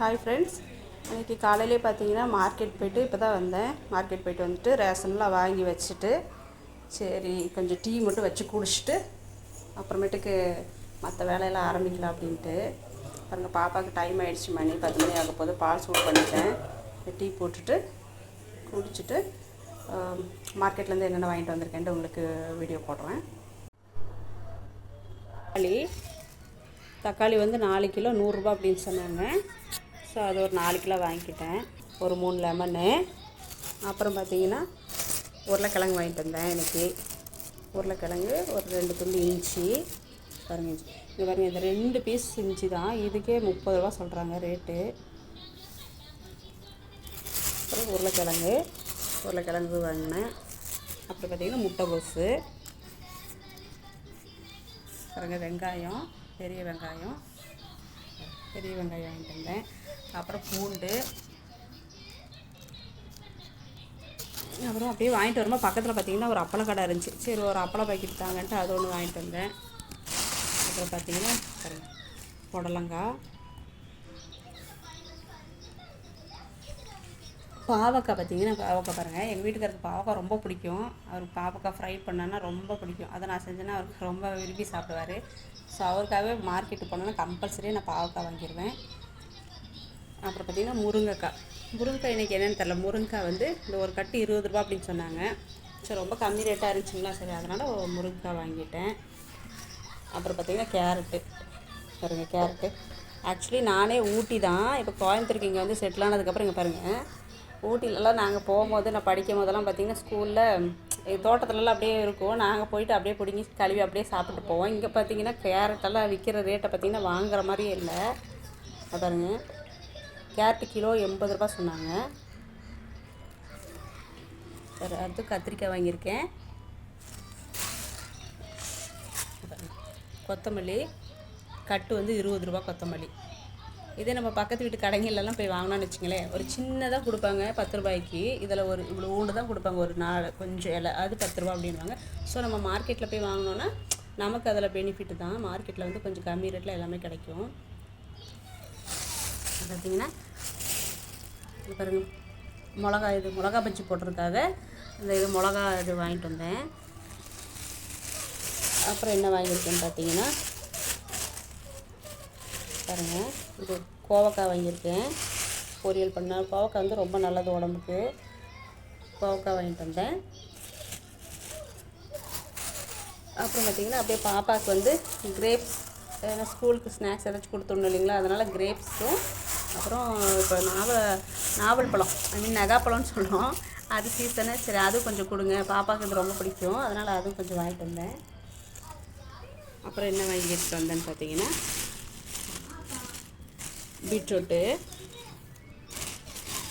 Hi friends, இன்றைக்கி காலையிலே பார்த்தீங்கன்னா மார்க்கெட் போய்ட்டு இப்போ தான் வந்தேன். மார்க்கெட் போய்ட்டு வந்துட்டு ரேஷன்லாம் வாங்கி வச்சுட்டு, சரி கொஞ்சம் டீ மட்டும் வச்சு குடிச்சிட்டு அப்புறமேட்டுக்கு மற்ற வேலையெல்லாம் ஆரம்பிக்கலாம் அப்படின்ட்டு. பாருங்கள், பாப்பாவுக்கு டைம் ஆகிடுச்சு, மணி 10 மணி ஆக போது. பால் சூடு பண்ணிட்டேன். டீ போட்டுட்டு குடிச்சிட்டு மார்க்கெட்லேருந்து என்னென்ன வாங்கிட்டு வந்திருக்கேன்ட்டு உங்களுக்கு வீடியோ போடுறேன். தக்காளி வந்து 4 கிலோ 100 ரூபா அப்படின்னு சொன்னாங்க. ஸோ அது ஒரு 4 கிலோ வாங்கிக்கிட்டேன். ஒரு 3 லெமனு, அப்புறம் பார்த்திங்கன்னா உருளைக்கிழங்கு வாங்கிட்டு வந்தேன். இன்றைக்கி உருளைக்கிழங்கு ஒரு 2 துண்டு இஞ்சி. பாருங்கள், இங்கே பாருங்கள், இந்த 2 பீஸ் இஞ்சி தான், இதுக்கே 30 ரூபா சொல்கிறாங்க ரேட்டு. அப்புறம் உருளைக்கிழங்கு வாங்கினேன். அப்புறம் பார்த்திங்கன்னா முட்டைகோஸு, பாருங்கள், வெங்காயம், பெரிய வெங்காயம் வாங்கிட்டு வந்தேன். அப்புறம் பூண்டு. அப்புறம் அப்படியே வாங்கிட்டு வரும்போது பக்கத்தில் பார்த்திங்கன்னா ஒரு அப்பள கடை இருந்துச்சு. சரி, ஒரு அப்பளம் பாக்கெட் தாங்கன்ட்டு அது ஒன்று வாங்கிட்டு வந்தேன். அப்புறம் பார்த்திங்கன்னா புடலங்காய், பாவக்காய். பார்த்திங்கன்னா பாவக்காய் பாருங்கள், எங்கள் வீட்டுக்காரருக்கு பாவக்காய் ரொம்ப பிடிக்கும். அவருக்கு பாவக்காய் ஃப்ரை பண்ணோன்னா ரொம்ப பிடிக்கும். அதை நான் செஞ்சேன்னா அவருக்கு ரொம்ப விரும்பி சாப்பிடுவார். ஸோ அவருக்காகவே மார்க்கெட்டு போனோன்னா கம்பல்சரியாக நான் பாவக்காய் வாங்கிடுவேன். அப்புறம் பார்த்திங்கன்னா முருங்கைக்காய் இன்றைக்கி என்னென்னு தெரில. முருங்கைக்காய் வந்து இந்த ஒரு கட்டு 20 ரூபா அப்படின்னு சொன்னாங்க. சரி, ரொம்ப கம்மி ரேட்டாக இருந்துச்சுங்களா, சரி அதனால் முருங்கைக்காய் வாங்கிட்டேன். அப்புறம் பார்த்திங்கன்னா கேரட்டு. ஆக்சுவலி நானே ஊட்டி தான், இப்போ கோயம்புத்தூருக்கு இங்கே வந்து செட்டில் ஆனதுக்கப்புறம் இங்கே பாருங்கள், ஊட்டிலலாம் நாங்கள் போகும்போது, நான் படிக்கும் போதெல்லாம் பார்த்திங்கன்னா ஸ்கூலில் தோட்டத்துலலாம் அப்படியே இருக்கும். நாங்கள் போயிட்டு அப்படியே பிடுங்கி கழுவி அப்படியே சாப்பிட்டு போவோம். இங்கே பார்த்திங்கன்னா கேரட்டெல்லாம் விற்கிற ரேட்டை பார்த்திங்கன்னா வாங்குற மாதிரியே இல்லை. பாருங்கள், கேரட்டு கிலோ 80 ரூபா சொன்னாங்க. சரி, அடுத்து கத்திரிக்காய் வாங்கியிருக்கேன். கொத்தமல்லி கட்டு வந்து 20 ரூபா கொத்தமல்லி. இதே நம்ம பக்கத்து வீட்டு கடைங்களெல்லாம் போய் வாங்கினோன்னு வச்சுங்களேன், ஒரு சின்னதாக கொடுப்பாங்க 10 ரூபாய்க்கு. இதில் ஒரு இவ்வளோ ஊண்டு தான் கொடுப்பாங்க, ஒரு 4 கொஞ்சம் இலை, அது 10 ரூபா அப்படின்வாங்க. ஸோ நம்ம மார்க்கெட்டில் போய் வாங்கினோன்னா நமக்கு அதில் பெனிஃபிட்டு தான். மார்க்கெட்டில் வந்து கொஞ்சம் கம்மி ரேட்டில் எல்லாமே கிடைக்கும். பார்த்திங்கன்னா இது பாருங்கள், மிளகா பஜ்ஜி போடுறதுக்காக இது வாங்கிட்டு வந்தேன். அப்புறம் என்ன வாங்கியிருக்கேன்னு பார்த்தீங்கன்னா பாருங்கள், இது கோவக்காய் வாங்கியிருக்கேன். பொரியல் பண்ணால் கோவக்காய் வந்து ரொம்ப நல்லது உடம்புக்கு. கோவக்காய் வாங்கிட்டு வந்தேன். அப்புறம் பார்த்திங்கன்னா அப்படியே பாப்பாவுக்கு வந்து கிரேப்ஸ், ஏன்னா ஸ்கூலுக்கு ஸ்நாக்ஸ் ஏதாச்சும் கொடுத்துடணும் இல்லைங்களா, அதனால் கிரேப்ஸும், அப்புறம் இப்போ நாவல் பழம், நகாப்பழம்னு சொல்லுவோம், அது சீசனு. சரி, அதுவும் கொஞ்சம் கொடுங்க, பாப்பாவுக்கு இது ரொம்ப பிடிக்கும், அதனால் அதுவும் கொஞ்சம் வாங்கிட்டு வந்தேன். அப்புறம் என்ன வாங்கிட்டு வந்தேன்னு பார்த்தீங்கன்னா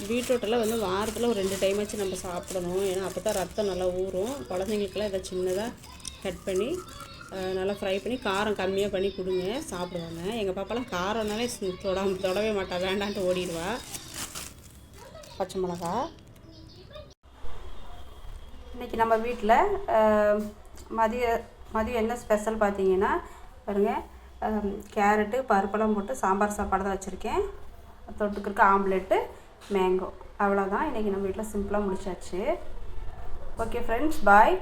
பீட்ரூட்டெல்லாம் வந்து வாரத்தில் ஒரு 2 டைம் ஆச்சு நம்ம சாப்பிடணும். ஏன்னா அப்போ தான் ரத்தம் நல்லா ஊறும். குழந்தைங்களுக்கெல்லாம் இதை சின்னதாக கட் பண்ணி நல்லா ஃப்ரை பண்ணி காரம் கம்மியாக பண்ணி கொடுங்க, சாப்பிடுவாங்க. எங்கள் பாப்பாலாம் காரம்னாலே தொடவே மாட்டா, வேண்டான்ட்டு ஓடிடுவா. பச்சை மிளகா. இன்றைக்கி நம்ம வீட்டில் மதியம் என்ன ஸ்பெஷல் பார்த்தீங்கன்னா பாருங்கள், கேரட்டு பருப்பெல்லாம் போட்டு சாம்பார் சாப்பாடு தான் வச்சுருக்கேன். தொட்டுக்கிறதுக்கு ஆம்லெட்டு, மேங்கோ, அவ்வளோதான். இன்றைக்கி நம்ம வீட்டில் சிம்பிளாக முடிச்சாச்சு. ஓகே ஃப்ரெண்ட்ஸ், பாய்.